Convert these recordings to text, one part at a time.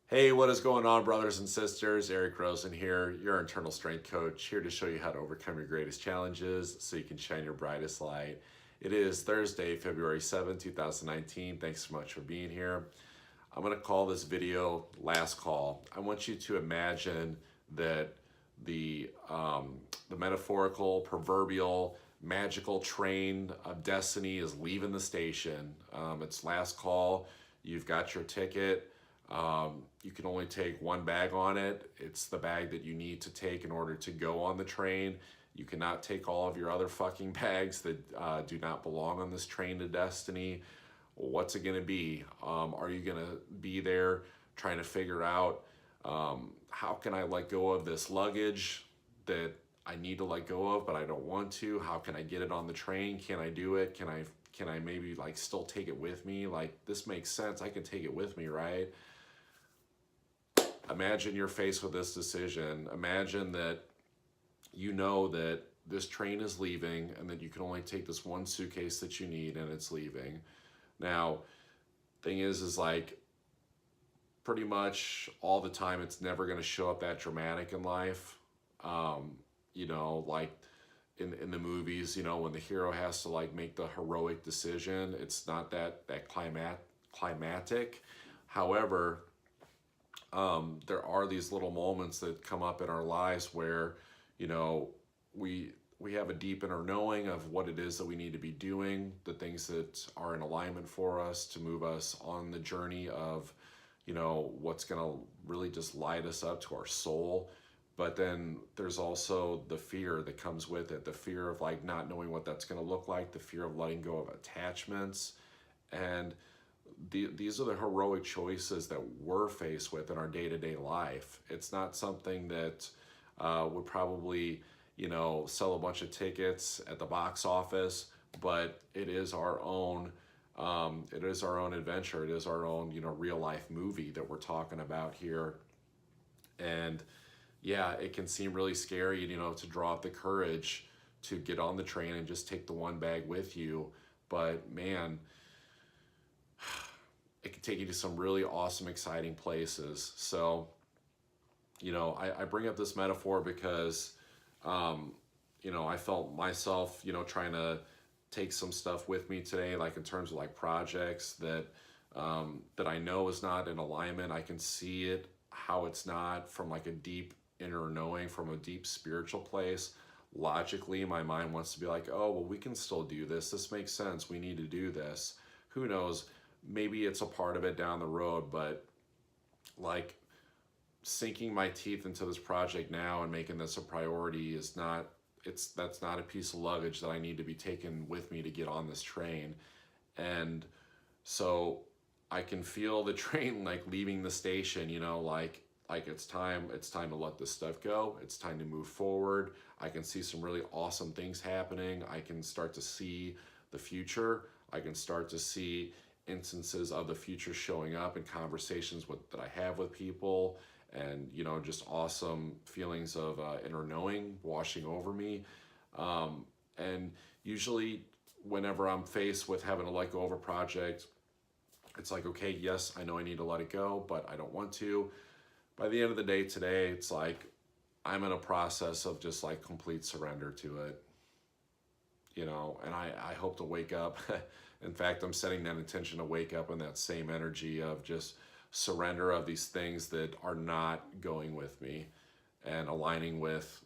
Hey, what is going on, brothers and sisters? Eric Rosen here, your internal strength coach, here to show you how to overcome your greatest challenges so you can shine your brightest light. It is Thursday, February 7th, 2019. Thanks so much for being here. I'm going to call this video Last Call. I want you to imagine that the metaphorical, proverbial, magical train of destiny is leaving the station. It's last call. You've got your ticket. You can only take one bag on it. It's the bag that you need to take in order to go on the train. You cannot take all of your other fucking bags that do not belong on this train to destiny. What's it going to be? Are you going to be there trying to figure out how can I let go of this luggage that I need to let go of, but I don't want to? How can I get it on the train? Can I do it? Can I maybe like still take it with me? Like, this makes sense. I can take it with me, right? Imagine you're faced with this decision. Imagine that you know that this train is leaving and that you can only take this one suitcase that you need and it's leaving. Now, thing is like pretty much all the time it's never going to show up that dramatic in life. Like in the movies, when the hero has to like make the heroic decision, it's not that climatic. However, there are these little moments that come up in our lives where, you know, we we have a deep inner knowing of what it is that we need to be doing, the things that are in alignment for us to move us on the journey of, what's going to really just light us up to our soul. But then there's also the fear that comes with it, the fear of like not knowing what that's going to look like, the fear of letting go of attachments. And these are the heroic choices that we're faced with in our day-to-day life. It's not something that would probably, sell a bunch of tickets at the box office, but it is our own. It is our own adventure. It is our own, real life movie that we're talking about here. And yeah, it can seem really scary, to draw up the courage to get on the train and just take the one bag with you. But man, it can take you to some really awesome, exciting places. So, I bring up this metaphor because, I felt myself, trying to take some stuff with me today, like in terms of like projects that I know is not in alignment. I can see it, how it's not from like a deep inner knowing, from a deep spiritual place. Logically, my mind wants to be like, oh, well, we can still do this. This makes sense. We need to do this. Who knows? Maybe it's a part of it down the road, but like sinking my teeth into this project now and making this a priority is not, that's not a piece of luggage that I need to be taking with me to get on this train. And so I can feel the train like leaving the station, like it's time to let this stuff go. It's time to move forward. I can see some really awesome things happening. I can start to see the future. I can start to see instances of the future showing up in conversations that I have with people, and just awesome feelings of inner knowing washing over me. And usually whenever I'm faced with having to let go of a project, it's like, okay, yes, I know I need to let it go, but I don't want to. By the end of the day today, it's like I'm in a process of just like complete surrender to it, and I hope to wake up. In fact, I'm setting that intention to wake up in that same energy of just surrender of these things that are not going with me, and aligning with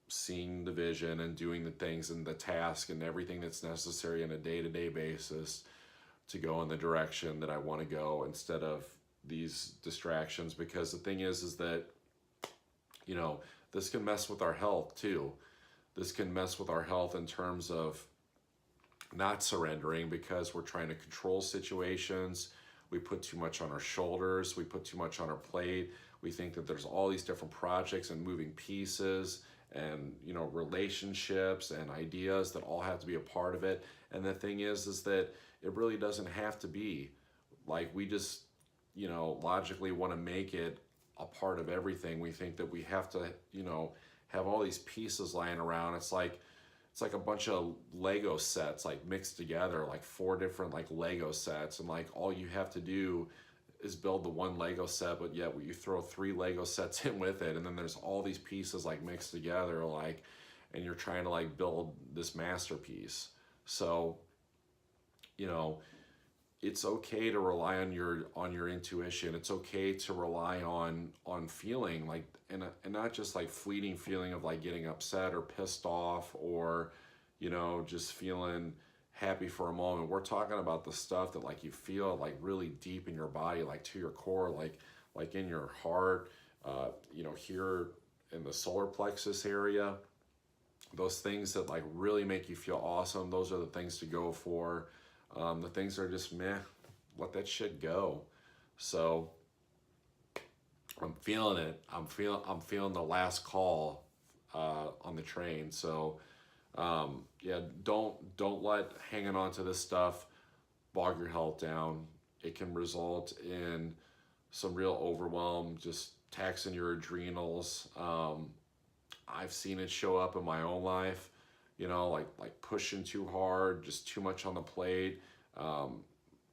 seeing the vision and doing the things and the task and everything that's necessary on a day-to-day basis to go in the direction that I want to go, instead of these distractions. Because the thing is that, this can mess with our health too. This can mess with our health in terms of not surrendering because we're trying to control situations. We put too much on our shoulders. We put too much on our plate. We think that there's all these different projects and moving pieces and, relationships and ideas that all have to be a part of it. And the thing is that it really doesn't have to be. Like, we just, logically want to make it a part of everything. We think that we have to, have all these pieces lying around. It's like a bunch of Lego sets like mixed together, like four different like Lego sets, and like all you have to do is build the one Lego set, but yet you throw three Lego sets in with it, and then there's all these pieces like mixed together, like, and you're trying to like build this masterpiece. So, you know, it's okay to rely on your intuition. It's okay to rely on feeling like, and not just like fleeting feeling of like getting upset or pissed off, or just feeling happy for a moment. We're talking about the stuff that like you feel like really deep in your body, like to your core, like in your heart, here in the solar plexus area. Those things that like really make you feel awesome, those are the things to go for. The things that are just meh, let that shit go. So I'm feeling it. I'm feeling the last call on the train. So yeah, don't let hanging on to this stuff bog your health down. It can result in some real overwhelm, just taxing your adrenals. I've seen it show up in my own life, like pushing too hard, just too much on the plate.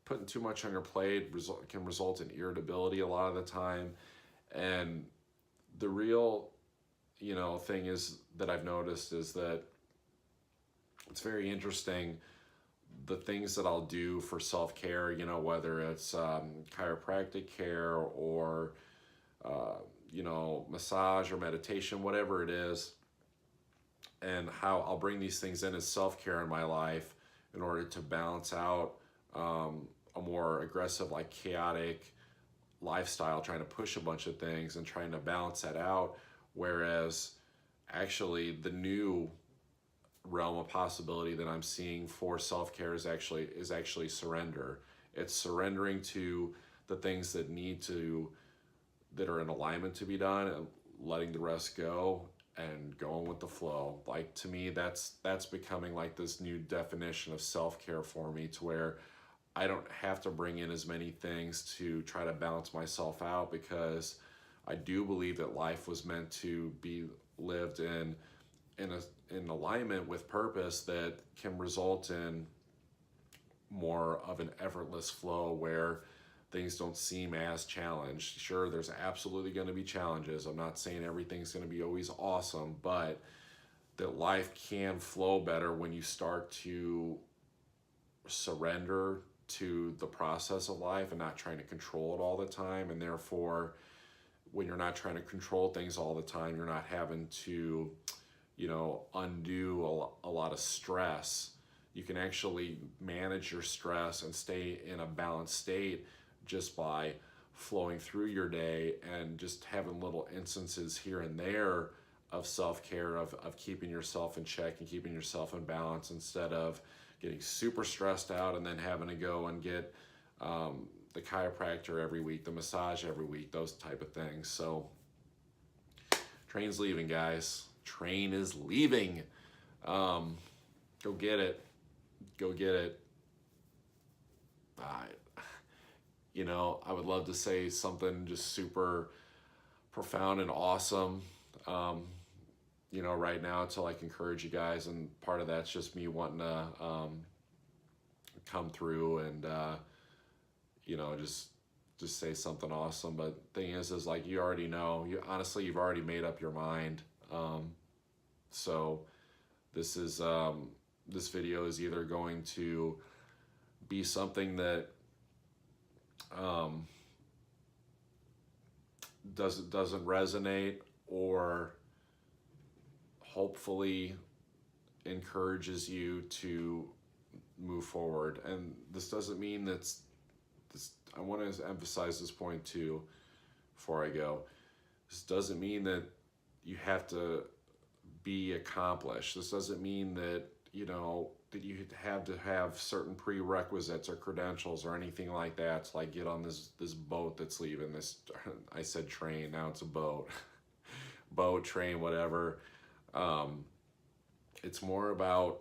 Putting too much on your plate can result in irritability a lot of the time. And the real, thing is that I've noticed is that it's very interesting the things that I'll do for self-care, whether it's chiropractic care or, massage or meditation, whatever it is, and how I'll bring these things in as self-care in my life in order to balance out a more aggressive, like chaotic lifestyle, trying to push a bunch of things and trying to balance that out. Whereas actually the new realm of possibility that I'm seeing for self-care is actually surrender. It's surrendering to the things that are in alignment to be done, and letting the rest go and going with the flow. Like, to me, that's becoming like this new definition of self-care for me, to where I don't have to bring in as many things to try to balance myself out, because I do believe that life was meant to be lived in alignment with purpose, that can result in more of an effortless flow where things don't seem as challenged. Sure, there's absolutely going to be challenges. I'm not saying everything's going to be always awesome, but that life can flow better when you start to surrender to the process of life and not trying to control it all the time. And therefore, when you're not trying to control things all the time, you're not having to, undo a lot of stress. You can actually manage your stress and stay in a balanced state just by flowing through your day and just having little instances here and there of self-care, of keeping yourself in check and keeping yourself in balance, instead of getting super stressed out and then having to go and get the chiropractor every week, the massage every week, those type of things. So train's leaving, guys. Train is leaving. Go get it. Go get it. I would love to say something just super profound and awesome, right now, to like encourage you guys. And part of that's just me wanting to come through and, just say something awesome. But thing is like, you already know, you've already made up your mind. So this video is either going to be something that doesn't resonate, or hopefully encourages you to move forward. And this doesn't mean I want to emphasize this point too before I go. This doesn't mean that you have to be accomplished. This doesn't mean that that you have to have certain prerequisites or credentials or anything like that to like get on this boat that's leaving. This, I said train, now it's a boat. Boat, train, whatever. It's more about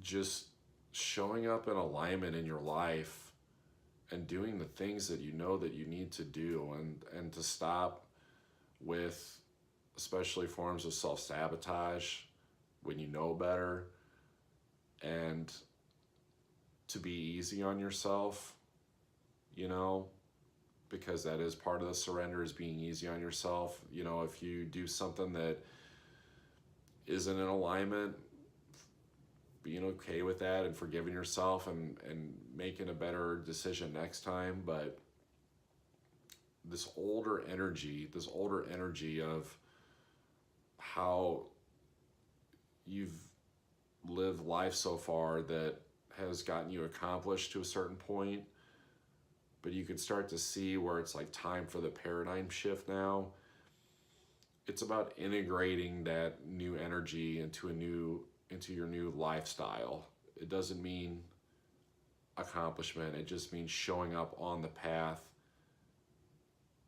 just showing up in alignment in your life and doing the things that you know that you need to do, and to stop with especially forms of self-sabotage when you know better, and to be easy on yourself, because that is part of the surrender, is being easy on yourself. You know, if you do something that isn't in alignment, being okay with that and forgiving yourself and making a better decision next time. But this older energy of how you've lived life so far that has gotten you accomplished to a certain point, but you can start to see where it's like time for the paradigm shift now. It's about integrating that new energy into your new lifestyle. It doesn't mean accomplishment. It just means showing up on the path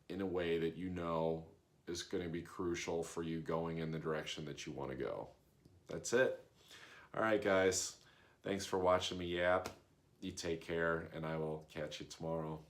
in a way that you know is going to be crucial for you going in the direction that you want to go. That's it. All right, guys. Thanks for watching me yap. You take care, and I will catch you tomorrow.